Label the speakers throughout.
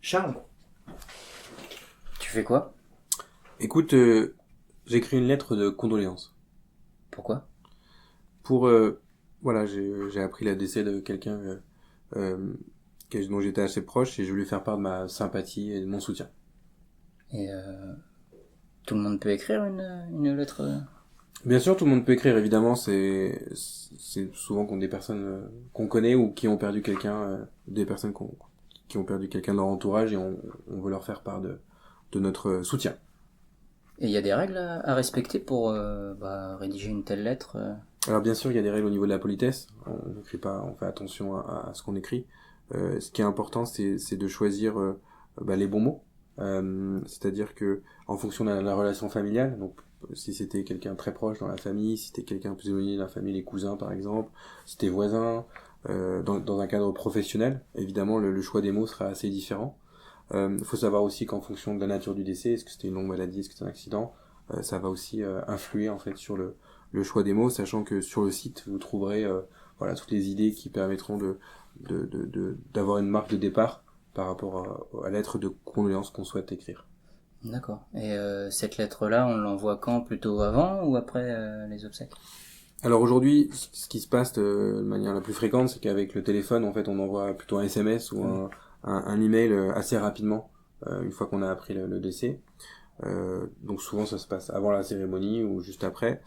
Speaker 1: Charles,
Speaker 2: Tu fais quoi?
Speaker 1: écoute, j'écris une lettre de condoléances.
Speaker 2: Pourquoi?
Speaker 1: Pour, voilà, j'ai appris le décès de quelqu'un euh, dont j'étais assez proche et je voulais lui faire part de ma sympathie et de mon soutien.
Speaker 2: Et tout le monde peut écrire une lettre?
Speaker 1: Bien sûr, tout le monde peut écrire, évidemment, c'est souvent contre des personnes qu'on connaît ou qui ont perdu quelqu'un, des personnes qui ont perdu quelqu'un de leur entourage et on veut leur faire part de notre soutien.
Speaker 2: Et il y a des règles à respecter pour rédiger une telle lettre?
Speaker 1: Alors bien sûr, il y a des règles au niveau de la politesse. On n'écrit pas, on fait attention à ce qu'on écrit. Ce qui est important, c'est de choisir les bons mots. C'est-à-dire que en fonction de la relation familiale, donc si c'était quelqu'un très proche dans la famille, si c'était quelqu'un plus éloigné de la famille, les cousins par exemple, si t'es voisin, dans un cadre professionnel, évidemment le choix des mots sera assez différent. Il faut savoir aussi qu'en fonction de la nature du décès, est-ce que c'était une longue maladie, est-ce que c'est un accident, ça va aussi influer en fait sur le choix des mots, sachant que sur le site vous trouverez voilà toutes les idées qui permettront d'avoir une marque de départ par rapport à la lettre de condoléances qu'on souhaite écrire.
Speaker 2: D'accord. Et cette lettre-là, on l'envoie quand? Plutôt avant ou après les obsèques?
Speaker 1: Alors aujourd'hui, ce qui se passe de manière la plus fréquente, c'est qu'avec le téléphone, en fait, on envoie plutôt un SMS ou un email assez rapidement une fois qu'on a appris le décès. Donc souvent ça se passe avant la cérémonie ou juste après.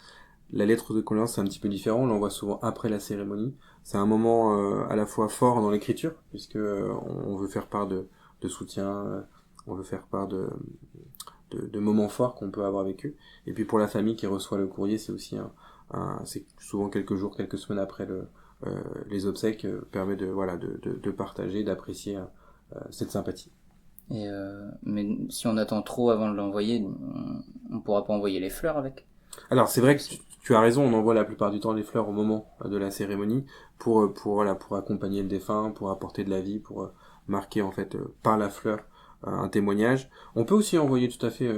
Speaker 1: La lettre de condoléances c'est un petit peu différent, on l'envoie souvent après la cérémonie. C'est un moment à la fois fort dans l'écriture, puisque on veut faire part de soutien, on veut faire part de moments forts qu'on peut avoir avec eux. Et puis pour la famille qui reçoit le courrier, c'est aussi c'est souvent quelques jours, quelques semaines après les obsèques, permet de partager, d'apprécier cette sympathie.
Speaker 2: Et mais si on attend trop avant de l'envoyer, on pourra pas envoyer les fleurs avec?
Speaker 1: Alors c'est vrai que tu as raison, on envoie la plupart du temps les fleurs au moment de la cérémonie pour accompagner le défunt, pour apporter de la vie, pour marquer en fait par la fleur un témoignage. On peut aussi envoyer tout à fait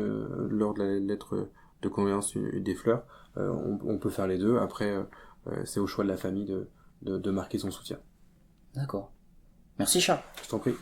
Speaker 1: lors de la lettre de condoléances des fleurs. On peut faire les deux. Après, c'est au choix de la famille de marquer son soutien.
Speaker 2: D'accord. Merci Charles.
Speaker 1: Je t'en prie.